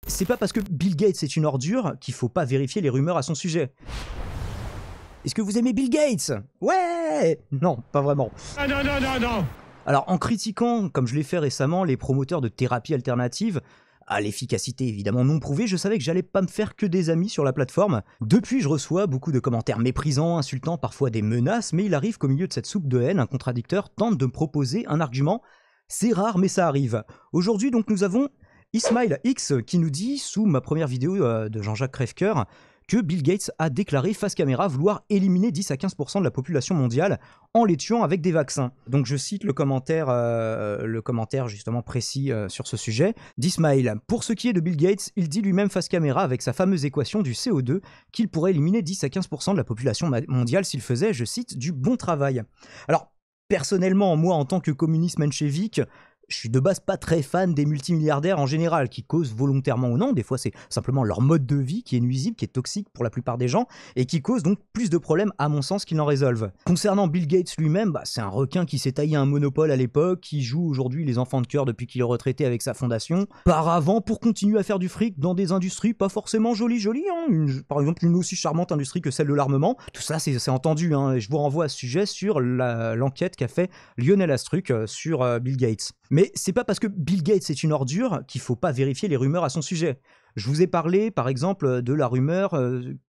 C'est pas parce que Bill Gates est une ordure qu'il faut pas vérifier les rumeurs à son sujet. Est-ce que vous aimez Bill Gates? Ouais! Non, pas vraiment. Non. Alors, en critiquant, comme je l'ai fait récemment, les promoteurs de thérapie alternative, à l'efficacité évidemment non prouvée, je savais que j'allais pas me faire que des amis sur la plateforme. Depuis, je reçois beaucoup de commentaires méprisants, insultants, parfois des menaces, mais il arrive qu'au milieu de cette soupe de haine, un contradicteur tente de me proposer un argument. C'est rare, mais ça arrive. Aujourd'hui, donc, nous avons Ismail X qui nous dit, sous ma première vidéo de Jean-Jacques Crèvecoeur, que Bill Gates a déclaré face caméra vouloir éliminer 10 à 15% de la population mondiale en les tuant avec des vaccins. Donc je cite le commentaire justement précis sur ce sujet d'Ismail. Pour ce qui est de Bill Gates, il dit lui-même face caméra avec sa fameuse équation du CO2 qu'il pourrait éliminer 10 à 15% de la population mondiale s'il faisait, je cite, du bon travail. Alors personnellement, moi en tant que communiste menchevique, je suis de base pas très fan des multimilliardaires en général, qui causent volontairement ou non, des fois c'est simplement leur mode de vie qui est nuisible, qui est toxique pour la plupart des gens, et qui cause donc plus de problèmes à mon sens qu'ils n'en résolvent. Concernant Bill Gates lui-même, c'est un requin qui s'est taillé un monopole à l'époque, qui joue aujourd'hui les enfants de cœur depuis qu'il est retraité avec sa fondation, par avant pour continuer à faire du fric dans des industries pas forcément jolies, par exemple une aussi charmante industrie que celle de l'armement. Tout ça c'est entendu, et je vous renvoie à ce sujet sur l'enquête qu'a fait Lionel Astruc sur Bill Gates. Mais c'est pas parce que Bill Gates est une ordure qu'il faut pas vérifier les rumeurs à son sujet. Je vous ai parlé, par exemple, de la rumeur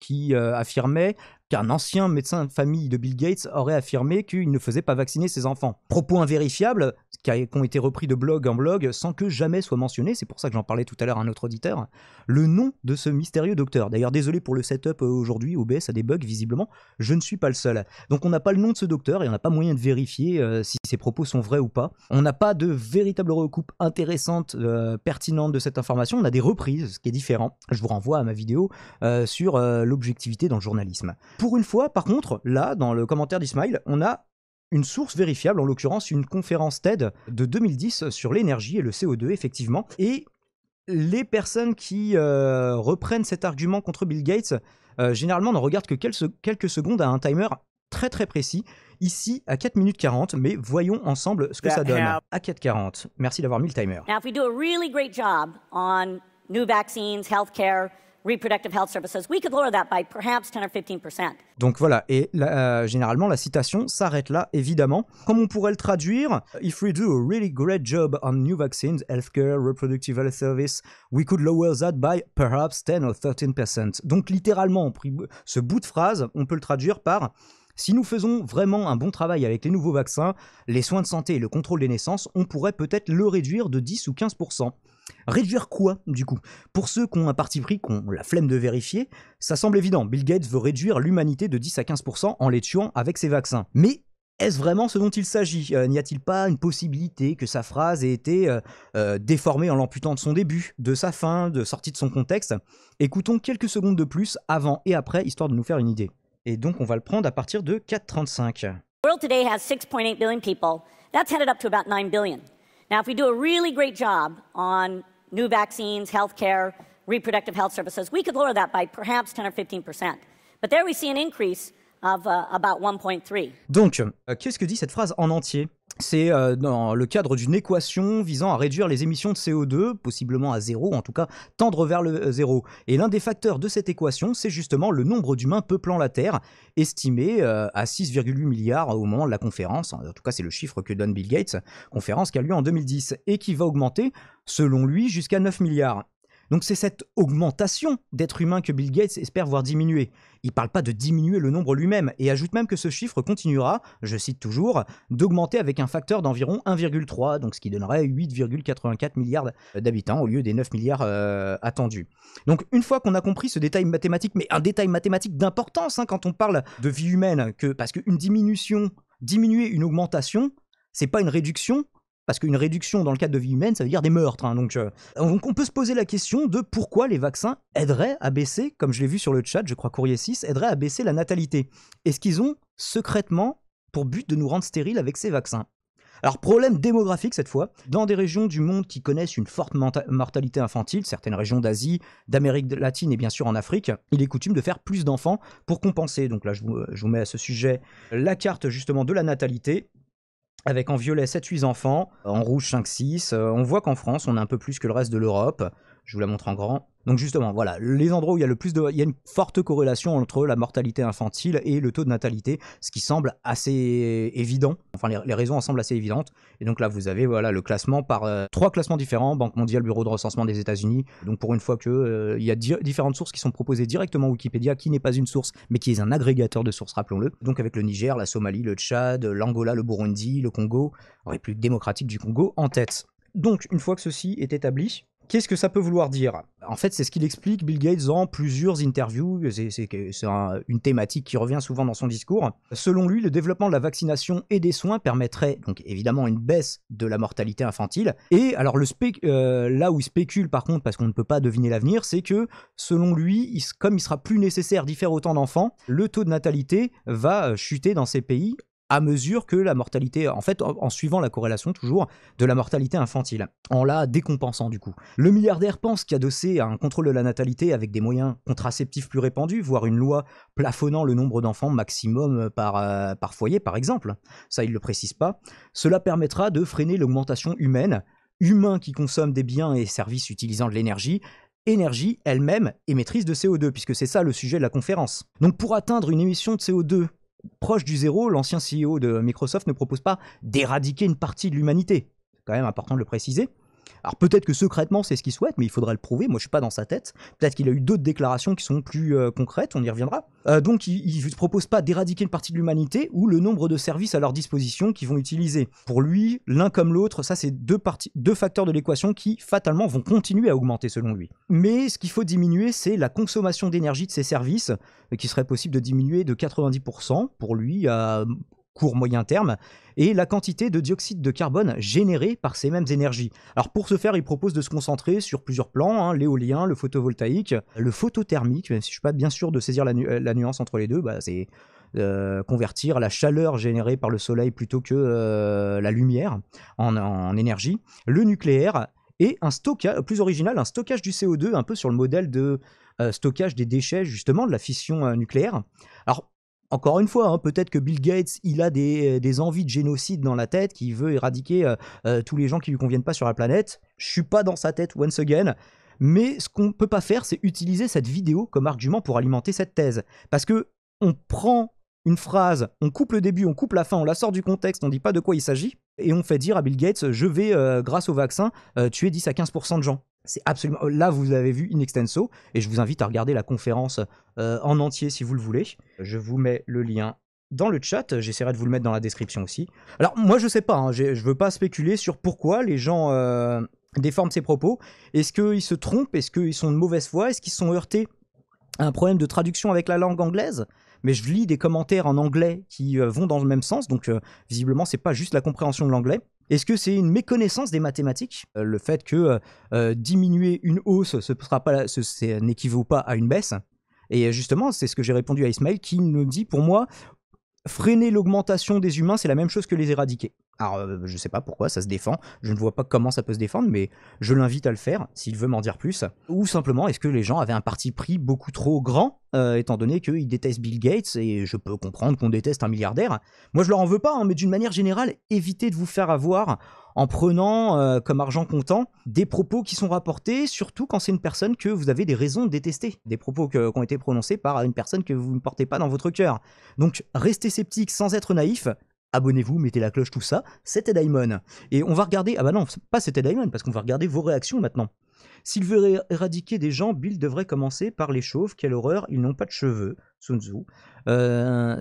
qui affirmait qu'un ancien médecin de famille de Bill Gates aurait affirmé qu'il ne faisait pas vacciner ses enfants. Propos invérifiables qui ont été repris de blog en blog sans que jamais soit mentionné, c'est pour ça que j'en parlais tout à l'heure à un autre auditeur, le nom de ce mystérieux docteur. D'ailleurs, désolé pour le setup aujourd'hui, OBS a des bugs visiblement, je ne suis pas le seul. Donc on n'a pas le nom de ce docteur et on n'a pas moyen de vérifier si ses propos sont vrais ou pas. On n'a pas de véritable recoupe intéressante, pertinente de cette information, on a des reprises, ce qui est différent. Je vous renvoie à ma vidéo sur l'objectivité dans le journalisme. Pour une fois, par contre, là, dans le commentaire d'Ismail, on a une source vérifiable, en l'occurrence une conférence TED de 2010 sur l'énergie et le CO2, effectivement. Et les personnes qui reprennent cet argument contre Bill Gates, généralement n'en regardent que quelques secondes à un timer très très précis, ici à 4 minutes 40, mais voyons ensemble ce que ça donne. À 4h40, merci d'avoir mis le timer. Now, if we do a really great job on new vaccines, healthcare, reproductive health services, we could lower that by perhaps 10 or 15%. Donc voilà, et généralement la citation s'arrête là, évidemment. Comme on pourrait le traduire, if we do a really great job on new vaccines, healthcare, reproductive health service, we could lower that by perhaps 10 or 13%. Donc littéralement, ce bout de phrase, on peut le traduire par si nous faisons vraiment un bon travail avec les nouveaux vaccins, les soins de santé et le contrôle des naissances, on pourrait peut-être le réduire de 10 ou 15%. Réduire quoi, du coup? Pour ceux qui ont un parti pris, qui ont la flemme de vérifier, ça semble évident. Bill Gates veut réduire l'humanité de 10 à 15% en les tuant avec ses vaccins. Mais est-ce vraiment ce dont il s'agit? N'y a-t-il pas une possibilité que sa phrase ait été déformée en l'amputant de son début, de sa fin, de sortie de son contexte? Écoutons quelques secondes de plus, avant et après, histoire de nous faire une idée. Et donc on va le prendre à partir de 4h35. The world today has 6.8 billion people. That's headed up to about 9 billion. Now, if we do a really great job on new vaccines, healthcare, reproductive health services, we could lower that by perhaps 10 or 15%. But there we see an increase of about 1.3. Donc, qu'est-ce que dit cette phrase en entier? C'est dans le cadre d'une équation visant à réduire les émissions de CO2, possiblement à zéro, en tout cas tendre vers le zéro. Et l'un des facteurs de cette équation, c'est justement le nombre d'humains peuplant la Terre, estimé à 6,8 milliards au moment de la conférence. En tout cas, c'est le chiffre que donne Bill Gates, conférence qui a lieu en 2010, et qui va augmenter, selon lui, jusqu'à 9 milliards. Donc c'est cette augmentation d'êtres humains que Bill Gates espère voir diminuer. Il ne parle pas de diminuer le nombre lui-même, et ajoute même que ce chiffre continuera, je cite toujours, d'augmenter avec un facteur d'environ 1,3, donc ce qui donnerait 8,84 milliards d'habitants au lieu des 9 milliards attendus. Donc une fois qu'on a compris ce détail mathématique, mais un détail mathématique d'importance quand on parle de vie humaine, parce qu'une diminution, diminuer une augmentation, c'est pas une réduction, parce qu'une réduction dans le cadre de vie humaine, ça veut dire des meurtres. Donc on peut se poser la question de pourquoi les vaccins aideraient à baisser, comme je l'ai vu sur le chat, je crois Courrier 6, aideraient à baisser la natalité. Est-ce qu'ils ont secrètement pour but de nous rendre stériles avec ces vaccins? Alors problème démographique cette fois, dans des régions du monde qui connaissent une forte mortalité infantile, certaines régions d'Asie, d'Amérique latine et bien sûr en Afrique, il est coutume de faire plus d'enfants pour compenser. Donc là je vous mets à ce sujet la carte justement de la natalité, avec en violet 7-8 enfants, en rouge 5-6. On voit qu'en France, on a un peu plus que le reste de l'Europe. Je vous la montre en grand. Donc justement, voilà, les endroits où il y a le plus il y a une forte corrélation entre la mortalité infantile et le taux de natalité, ce qui semble assez évident. Enfin, les raisons en semblent assez évidentes. Et donc là, vous avez voilà, le classement par 3 classements différents, Banque mondiale, Bureau de recensement des États-Unis. Donc pour une fois que il y a différentes sources qui sont proposées directement Wikipédia, qui n'est pas une source, mais qui est un agrégateur de sources, rappelons-le. Donc avec le Niger, la Somalie, le Tchad, l'Angola, le Burundi, le Congo, République démocratique du Congo en tête. Donc une fois que ceci est établi, qu'est-ce que ça peut vouloir dire? En fait, c'est ce qu'il explique Bill Gates dans plusieurs interviews, c'est une thématique qui revient souvent dans son discours. Selon lui, le développement de la vaccination et des soins permettrait donc évidemment une baisse de la mortalité infantile. Et alors là où il spécule par contre, parce qu'on ne peut pas deviner l'avenir, c'est que selon lui, comme il sera plus nécessaire d'y faire autant d'enfants, le taux de natalité va chuter dans ces pays à mesure que la mortalité, en fait, en suivant la corrélation toujours de la mortalité infantile, en la décompensant du coup. Le milliardaire pense qu'adossé à un contrôle de la natalité avec des moyens contraceptifs plus répandus, voire une loi plafonnant le nombre d'enfants maximum par foyer par exemple, ça il le précise pas, cela permettra de freiner l'augmentation humains qui consomment des biens et services utilisant de l'énergie elle-même émettrice de CO2, puisque c'est ça le sujet de la conférence. Donc pour atteindre une émission de CO2 proche du zéro, l'ancien CEO de Microsoft ne propose pas d'éradiquer une partie de l'humanité. C'est quand même important de le préciser. Alors peut-être que secrètement c'est ce qu'il souhaite, mais il faudra le prouver, moi je suis pas dans sa tête. Peut-être qu'il a eu d'autres déclarations qui sont plus concrètes, on y reviendra. Donc il ne propose pas d'éradiquer une partie de l'humanité ou le nombre de services à leur disposition qu'ils vont utiliser. Pour lui, l'un comme l'autre, ça c'est deux facteurs de l'équation qui fatalement vont continuer à augmenter selon lui. Mais ce qu'il faut diminuer, c'est la consommation d'énergie de ces services, qui serait possible de diminuer de 90% pour lui à court moyen terme, et la quantité de dioxyde de carbone générée par ces mêmes énergies. Alors pour ce faire, il propose de se concentrer sur plusieurs plans, l'éolien, le photovoltaïque, le photothermique, même si je ne suis pas bien sûr de saisir la nuance entre les deux, c'est convertir la chaleur générée par le soleil plutôt que la lumière en énergie, le nucléaire, et un stockage, plus original, un stockage du CO2, un peu sur le modèle de stockage des déchets, justement, de la fission nucléaire. Alors, encore une fois, peut-être que Bill Gates, il a des envies de génocide dans la tête, qu'il veut éradiquer tous les gens qui lui conviennent pas sur la planète. Je suis pas dans sa tête, once again. Mais ce qu'on peut pas faire, c'est utiliser cette vidéo comme argument pour alimenter cette thèse. Parce que on prend une phrase, on coupe le début, on coupe la fin, on la sort du contexte, on dit pas de quoi il s'agit, et on fait dire à Bill Gates, je vais, grâce au vaccin, tuer 10 à 15% de gens. C'est absolument... Là, vous avez vu in extenso, et je vous invite à regarder la conférence en entier si vous le voulez. Je vous mets le lien dans le chat, j'essaierai de vous le mettre dans la description aussi. Alors, moi, je sais pas, je veux pas spéculer sur pourquoi les gens déforment ces propos. Est-ce qu'ils se trompent? Est-ce qu'ils sont de mauvaise foi? Est-ce qu'ils se sont heurtés à un problème de traduction avec la langue anglaise? Mais je lis des commentaires en anglais qui vont dans le même sens, donc visiblement, c'est pas juste la compréhension de l'anglais. Est-ce que c'est une méconnaissance des mathématiques? Le fait que diminuer une hausse, ce n'équivaut pas à une baisse. Et justement, c'est ce que j'ai répondu à Ismaël, qui me dit, pour moi, freiner l'augmentation des humains, c'est la même chose que les éradiquer. Alors, je sais pas pourquoi, ça se défend. Je ne vois pas comment ça peut se défendre, mais je l'invite à le faire, s'il veut m'en dire plus. Ou simplement, est-ce que les gens avaient un parti pris beaucoup trop grand, étant donné qu'ils détestent Bill Gates, et je peux comprendre qu'on déteste un milliardaire. Moi, je leur en veux pas, mais d'une manière générale, évitez de vous faire avoir en prenant comme argent comptant des propos qui sont rapportés, surtout quand c'est une personne que vous avez des raisons de détester. Des propos qui ont été prononcés par une personne que vous ne portez pas dans votre cœur. Donc, restez sceptique sans être naïf. Abonnez-vous, mettez la cloche, tout ça, c'était Daimon. Et on va regarder... Ah bah non, pas c'était Daimon, parce qu'on va regarder vos réactions maintenant. S'il veut éradiquer des gens, Bill devrait commencer par les chauves. Quelle horreur, ils n'ont pas de cheveux. Sun Tzu.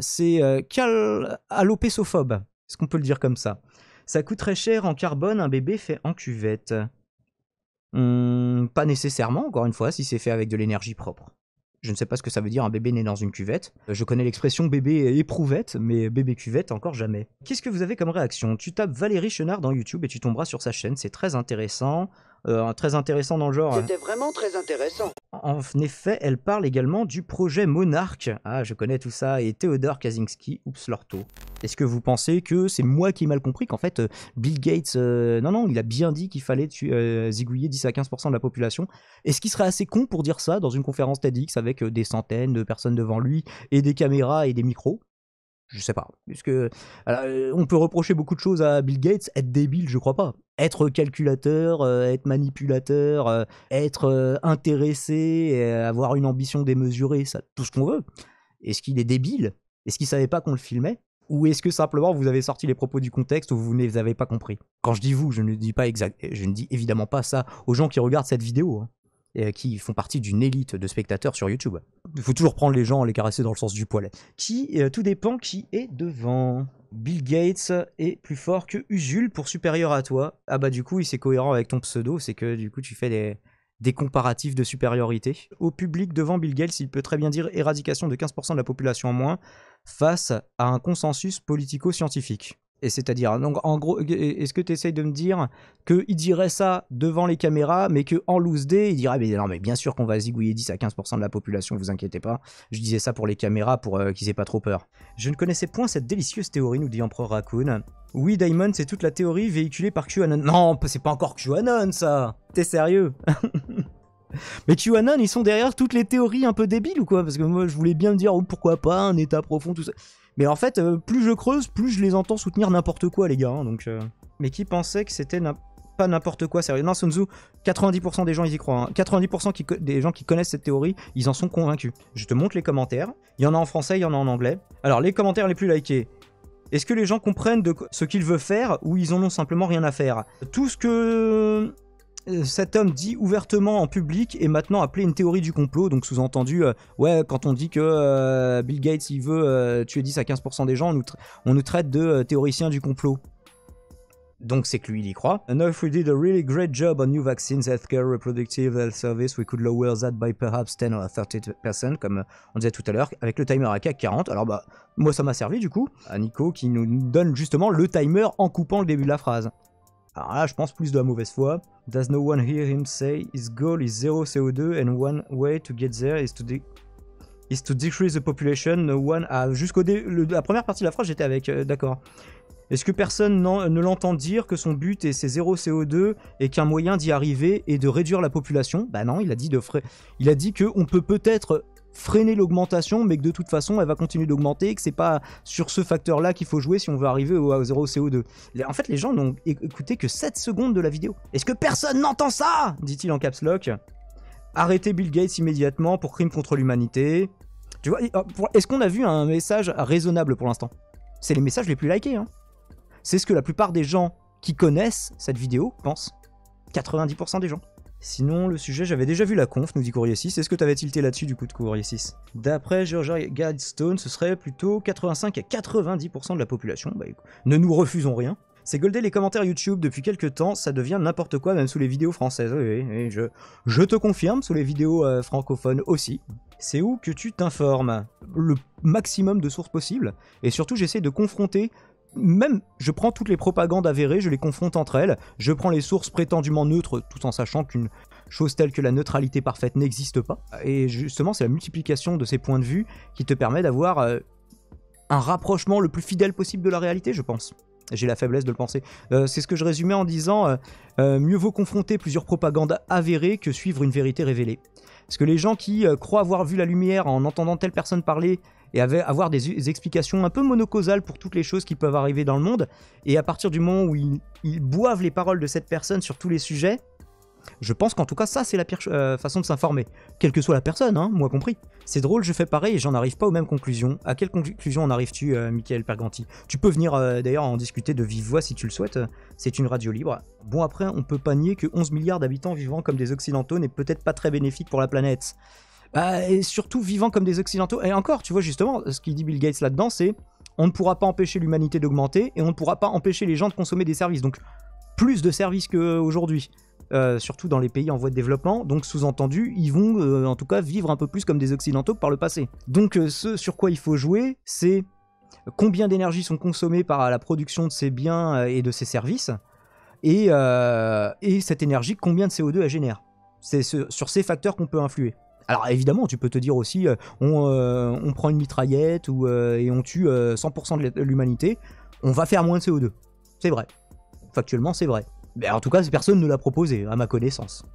C'est alopésophobe. Est-ce qu'on peut le dire comme ça? Ça coûte très cher en carbone, un bébé fait en cuvette. Pas nécessairement, encore une fois, si c'est fait avec de l'énergie propre. Je ne sais pas ce que ça veut dire un bébé né dans une cuvette. Je connais l'expression bébé éprouvette, mais bébé cuvette encore jamais. Qu'est-ce que vous avez comme réaction? Tu tapes Valérie Chenard dans YouTube et tu tomberas sur sa chaîne, c'est très intéressant. Très intéressant dans le genre. C'était vraiment très intéressant. En effet, elle parle également du projet Monarch. Ah, je connais tout ça. Et Théodore Kaczynski, oups, l'ortho. Est-ce que vous pensez que c'est moi qui ai mal compris qu'en fait, Bill Gates... non, il a bien dit qu'il fallait zigouiller 10 à 15% de la population. Est-ce qu'il serait assez con pour dire ça dans une conférence TEDx avec des centaines de personnes devant lui et des caméras et des micros? Je sais pas. Puisque on peut reprocher beaucoup de choses à Bill Gates. Être débile, je crois pas. Être calculateur, être manipulateur, être intéressé, avoir une ambition démesurée, ça, tout ce qu'on veut. Est-ce qu'il est débile? Est-ce qu'il savait pas qu'on le filmait? Ou est-ce que simplement vous avez sorti les propos du contexte ou vous ne les avez pas compris? Quand je dis vous, je ne dis pas je ne dis évidemment pas ça aux gens qui regardent cette vidéo, hein, et qui font partie d'une élite de spectateurs sur YouTube. Il faut toujours prendre les gens, les caresser dans le sens du poil. Tout dépend qui est devant. Bill Gates est plus fort que Usul pour supérieur à toi. Ah bah du coup, c'est cohérent avec ton pseudo, c'est que du coup tu fais des comparatifs de supériorité. Au public devant Bill Gates, il peut très bien dire éradication de 15% de la population en moins face à un consensus politico-scientifique. Et c'est-à-dire, donc en gros, est-ce que tu essayes de me dire qu'il dirait ça devant les caméras, mais qu'en loose day, il dirait mais non, mais bien sûr qu'on va zigouiller 10 à 15% de la population, vous inquiétez pas. Je disais ça pour les caméras, pour qu'ils aient pas trop peur. Je ne connaissais point cette délicieuse théorie, nous dit Empereur Raccoon. Oui, Diamond, c'est toute la théorie véhiculée par QAnon. Non, c'est pas encore QAnon, ça. T'es sérieux? Mais QAnon, ils sont derrière toutes les théories un peu débiles ou quoi? Parce que moi, je voulais bien me dire, oh, pourquoi pas, un état profond, tout ça. Mais en fait, plus je creuse, plus je les entends soutenir n'importe quoi, les gars. Hein, donc, Mais qui pensait que c'était pas n'importe quoi, sérieux? Non, Sun Tzu, 90% des gens, ils y croient. Hein. 90% des gens qui connaissent cette théorie, ils en sont convaincus. Je te montre les commentaires. Il y en a en français, il y en a en anglais. Alors, les commentaires les plus likés. Est-ce que les gens comprennent ce qu'il veut faire ou ils en ont simplement rien à faire? Tout ce que cet homme dit ouvertement en public est maintenant appelé une théorie du complot, donc sous-entendu, ouais, quand on dit que Bill Gates il veut tuer 10 à 15% des gens, on nous traite de théoriciens du complot. Donc c'est que lui il y croit. And if we did a really great job on new vaccines, healthcare, reproductive health service, we could lower that by perhaps 10 or 30%, comme on disait tout à l'heure, avec le timer à CAC 40. Alors bah, moi ça m'a servi du coup, à Nico qui nous donne justement le timer en coupant le début de la phrase. Alors là, je pense plus de la mauvaise foi. Does no one hear him say his goal is 0 CO2 and one way to get there is to decrease the population. No one a... la première partie de la phrase, j'étais avec, d'accord. Est-ce que personne ne l'entend dire que son but est c'est 0 CO2 et qu'un moyen d'y arriver est de réduire la population? Bah non, il a dit qu'on peut peut-être freiner l'augmentation, mais que de toute façon, elle va continuer d'augmenter et que c'est pas sur ce facteur-là qu'il faut jouer si on veut arriver au 0 CO2. En fait, les gens n'ont écouté que 7 secondes de la vidéo. Est-ce que personne n'entend ça? Dit-il en caps lock. Arrêtez Bill Gates immédiatement pour crime contre l'humanité. Tu vois, est-ce qu'on a vu un message raisonnable pour l'instant? C'est les messages les plus likés, hein. C'est ce que la plupart des gens qui connaissent cette vidéo pensent. 90% des gens. Sinon, le sujet, j'avais déjà vu la conf, nous dit Courrier 6. Est-ce que t'avais tilté là-dessus, du coup, de Courrier 6? D'après Georgia Guidestone, ce serait plutôt 85 à 90% de la population. Bah, écoute, ne nous refusons rien. C'est goldé les commentaires YouTube depuis quelques temps, ça devient n'importe quoi, même sous les vidéos françaises. Oui, je te confirme, sous les vidéos francophones aussi. C'est où que tu t'informes? Le maximum de sources possibles. Et surtout, j'essaie de confronter... Même, je prends toutes les propagandes avérées, je les confronte entre elles, je prends les sources prétendument neutres, tout en sachant qu'une chose telle que la neutralité parfaite n'existe pas. Et justement, c'est la multiplication de ces points de vue qui te permet d'avoir un rapprochement le plus fidèle possible de la réalité, je pense. J'ai la faiblesse de le penser. C'est ce que je résumais en disant mieux vaut confronter plusieurs propagandes avérées que suivre une vérité révélée. Parce que les gens qui croient avoir vu la lumière en entendant telle personne parler et avoir des explications un peu monocausales pour toutes les choses qui peuvent arriver dans le monde, et à partir du moment où ils boivent les paroles de cette personne sur tous les sujets, je pense qu'en tout cas ça c'est la pire façon de s'informer. Quelle que soit la personne, hein, moi compris. C'est drôle, je fais pareil et j'en arrive pas aux mêmes conclusions. À quelle conclusion en arrives-tu, Michael Perganti? Tu peux venir d'ailleurs en discuter de vive voix si tu le souhaites, c'est une radio libre. Bon après, on peut pas nier que 11 milliards d'habitants vivant comme des occidentaux n'est peut-être pas très bénéfique pour la planète. Et surtout vivant comme des occidentaux. Et encore, tu vois justement, ce qu'il dit Bill Gates là-dedans, c'est on ne pourra pas empêcher l'humanité d'augmenter et on ne pourra pas empêcher les gens de consommer des services. Donc plus de services qu'aujourd'hui. Surtout dans les pays en voie de développement, donc sous-entendu, ils vont en tout cas vivre un peu plus comme des occidentaux que par le passé. Donc ce sur quoi il faut jouer, c'est combien d'énergie sont consommées par la production de ces biens et de ces services, et cette énergie, combien de CO2 elle génère. C'est sur ces facteurs qu'on peut influer. Alors évidemment, tu peux te dire aussi, on prend une mitraillette et on tue 100% de l'humanité, on va faire moins de CO2. C'est vrai. Factuellement, c'est vrai. Mais en tout cas, personne ne l'a proposé, à ma connaissance.